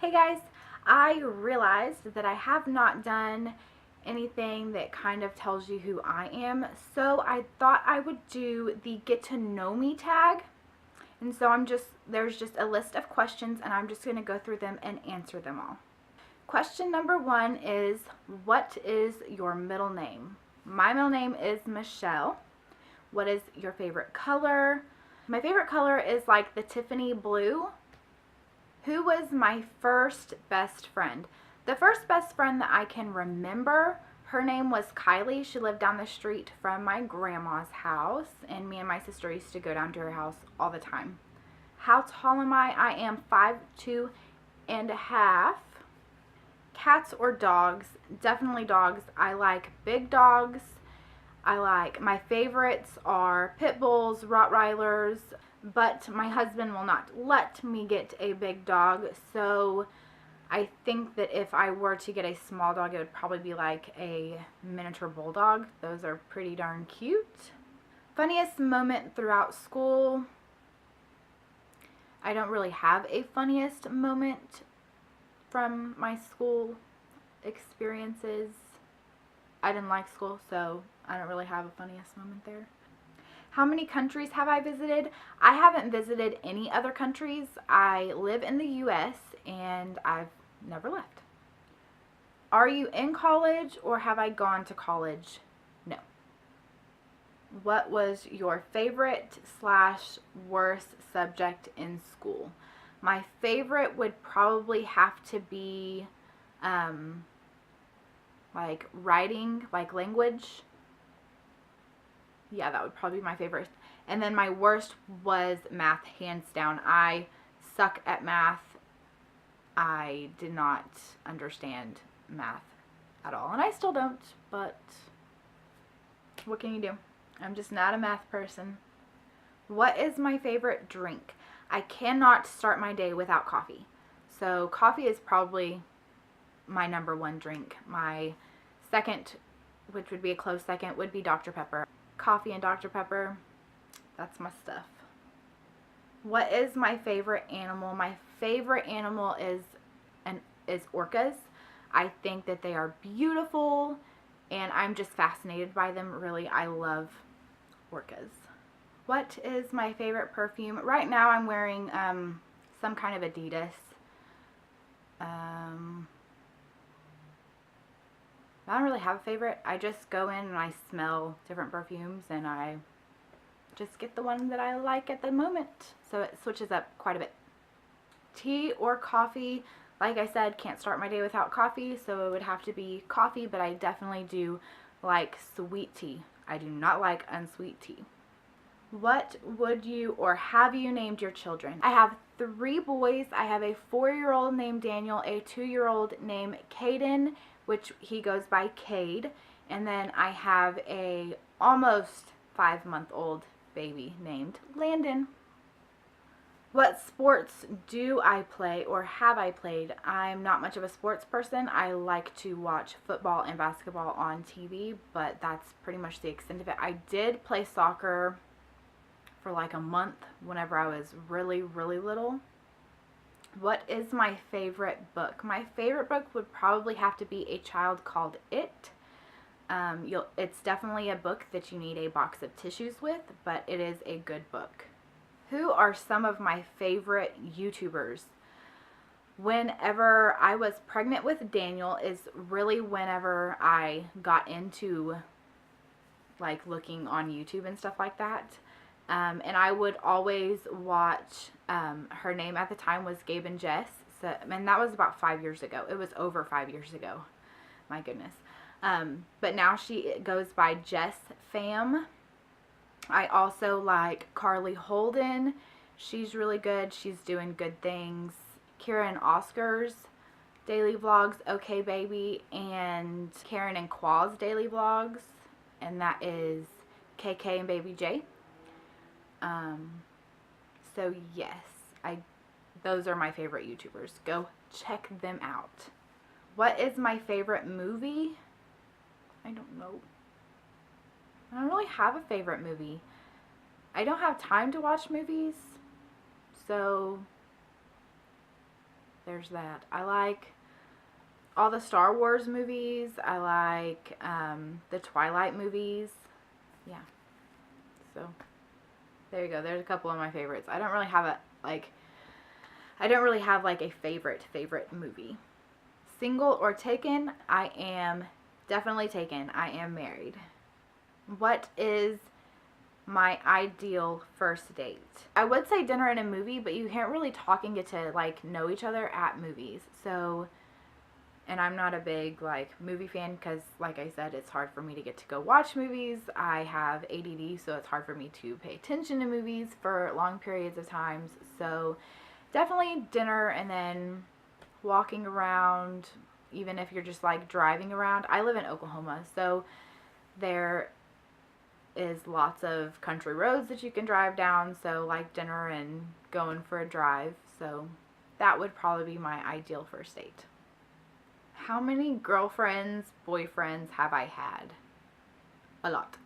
Hey guys, I realized that I have not done anything that kind of tells you who I am, so I thought I would do the get to know me tag. And so there's just a list of questions and I'm just going to go through them and answer them all. Question number 1 is, what is your middle name? My middle name is Michelle. What is your favorite color? My favorite color is like the Tiffany blue. Who was my first best friend? The first best friend that I can remember, her name was Kylie. She lived down the street from my grandma's house, and me and my sister used to go down to her house all the time. How tall am I? I am 5'2" and a half. Cats or dogs? Definitely dogs. I like big dogs. My favorites are pit bulls, Rottweilers, but my husband will not let me get a big dog, so I think that if I were to get a small dog, it would probably be like a miniature bulldog. Those are pretty darn cute. Funniest moment throughout school? I don't really have a funniest moment from my school experiences. I didn't like school, so I don't really have a funniest moment there. How many countries have I visited? I haven't visited any other countries. I live in the U.S. and I've never left. Are you in college or have I gone to college? No. What was your favorite / worst subject in school? My favorite would probably have to be like writing, like language. Yeah, that would probably be my favorite. And then my worst was math, hands down. I suck at math. I did not understand math at all. And I still don't, but what can you do? I'm just not a math person. What is my favorite drink? I cannot start my day without coffee. So coffee is probably my number 1 drink. My second, which would be a close second, would be Dr. Pepper. Coffee and Dr. Pepper, that's my stuff. What is my favorite animal? My favorite animal is orcas. I think that they are beautiful and I'm just fascinated by them. Really, I love orcas. What is my favorite perfume? Right now I'm wearing some kind of Adidas. I don't really have a favorite. I just go in and I smell different perfumes and I just get the one that I like at the moment. So it switches up quite a bit. Tea or coffee? Like I said, can't start my day without coffee, so it would have to be coffee, but I definitely do like sweet tea. I do not like unsweet tea. What would you or have you named your children? I have 3 boys. I have a 4-year-old named Daniel, a 2-year-old named Caden, which he goes by Cade, and then I have a almost 5-month-old baby named Landon. What sports do I play or have I played? I'm not much of a sports person. I like to watch football and basketball on TV, but that's pretty much the extent of it. I did play soccer for like a month whenever I was really, really little. What is my favorite book? My favorite book would probably have to be A Child Called It. It's definitely a book that you need a box of tissues with, but it is a good book. Who are some of my favorite YouTubers? Whenever I was pregnant with Daniel is really whenever I got into like looking on YouTube and stuff like that. And I would always watch, her name at the time was Gabe and Jess, so, and that was about 5 years ago. It was over 5 years ago, my goodness. But now she goes by Jess Fam. I also like Carly Holden. She's really good. She's doing good things. Kira and Oscar's daily vlogs, Okay Baby, and Karen and Qua's daily vlogs, and that is KK and Baby J. So yes, those are my favorite YouTubers. Go check them out. What is my favorite movie? I don't know. I don't really have a favorite movie. I don't have time to watch movies, so there's that. I like all the Star Wars movies. I like the Twilight movies. Yeah. So there you go. There's a couple of my favorites. I don't really have a favorite movie. Single or taken? I am definitely taken. I am married. What is my ideal first date? I would say dinner and a movie, but you can't really talk and get to like know each other at movies. So, and I'm not a big like movie fan because like I said, it's hard for me to get to go watch movies. I have ADD, so it's hard for me to pay attention to movies for long periods of times. So definitely dinner, and then walking around, even if you're just like driving around. I live in Oklahoma, so there is lots of country roads that you can drive down, so like dinner and going for a drive. So that would probably be my ideal first date. How many girlfriends, boyfriends have I had? A lot.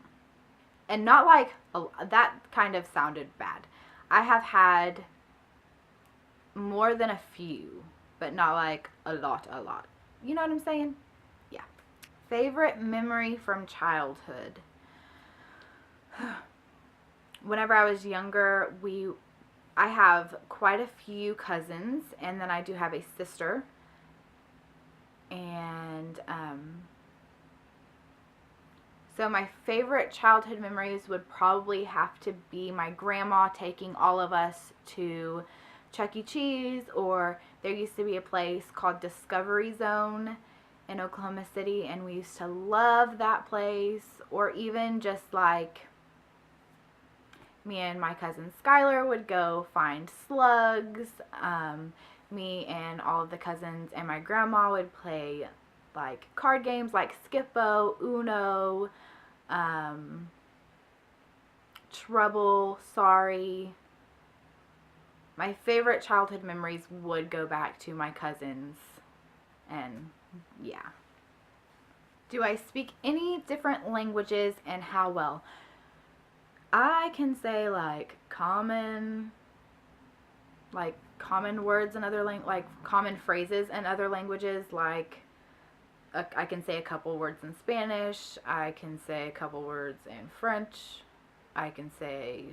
And not like, that kind of sounded bad. I have had more than a few, but not like a lot. You know what I'm saying? Yeah. Favorite memory from childhood? Whenever I was younger, I have quite a few cousins, and then I do have a sister. And so my favorite childhood memories would probably have to be my grandma taking all of us to Chuck E. Cheese, or there used to be a place called Discovery Zone in Oklahoma City, and we used to love that place. Or even just like me and my cousin Skylar would go find slugs. Me and all of the cousins and my grandma would play like card games like Skip-Bo, Uno, Trouble, Sorry. My favorite childhood memories would go back to my cousins, and yeah. Do I speak any different languages, and how well? I can say like common words in other like common phrases in other languages. Like I can say a couple words in Spanish. I can say a couple words in French. I can say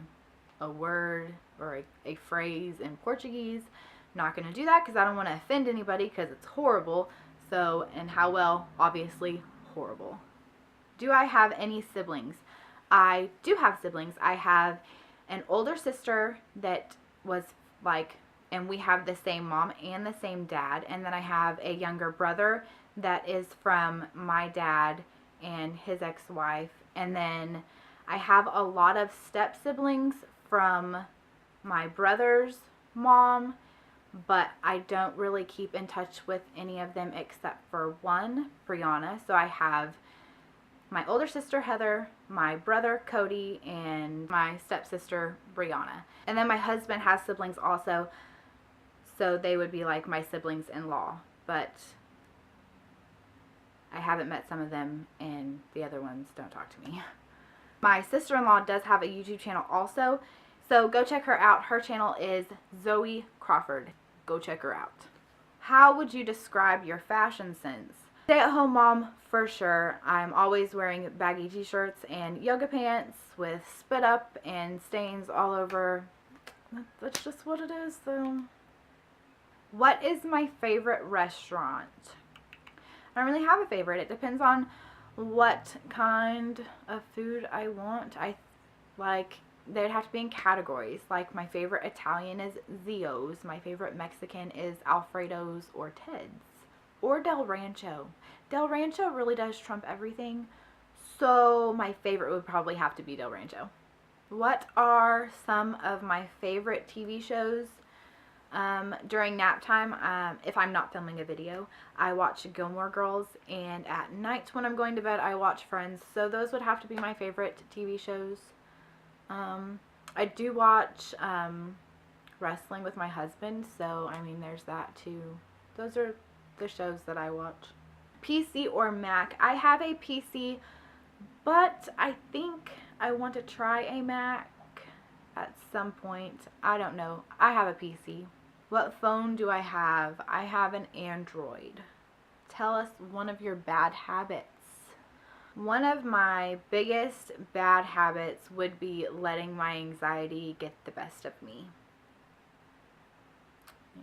a word or a phrase in Portuguese. Not going to do that because I don't want to offend anybody because it's horrible. So, and how well? Obviously horrible. Do I have any siblings? I do have siblings. I have an older sister that was like, and we have the same mom and the same dad. And then I have a younger brother that is from my dad and his ex-wife. And then I have a lot of step siblings from my brother's mom, but I don't really keep in touch with any of them except for one, Brianna. So I have my older sister Heather, my brother Cody, and my stepsister Brianna. And then my husband has siblings also, so they would be like my siblings-in-law, but I haven't met some of them, and the other ones don't talk to me. My sister-in-law does have a YouTube channel also, so go check her out. Her channel is Zoe Crawford. Go check her out. How would you describe your fashion sense? Stay-at-home mom for sure. I'm always wearing baggy t-shirts and yoga pants with spit up and stains all over. That's just what it is though. What is my favorite restaurant? I don't really have a favorite. It depends on what kind of food I want. They'd have to be in categories. Like my favorite Italian is Zio's. My favorite Mexican is Alfredo's or Ted's. Or Del Rancho. Del Rancho really does trump everything. So my favorite would probably have to be Del Rancho. What are some of my favorite TV shows? During nap time, if I'm not filming a video, I watch Gilmore Girls, and at night when I'm going to bed, I watch Friends. So those would have to be my favorite TV shows. I do watch wrestling with my husband, so I mean there's that too. Those are the shows that I watch. PC or Mac? I have a PC, but I think I want to try a Mac at some point. I don't know. I have a PC. What phone do I have? I have an Android. Tell us one of your bad habits. One of my biggest bad habits would be letting my anxiety get the best of me. Yeah.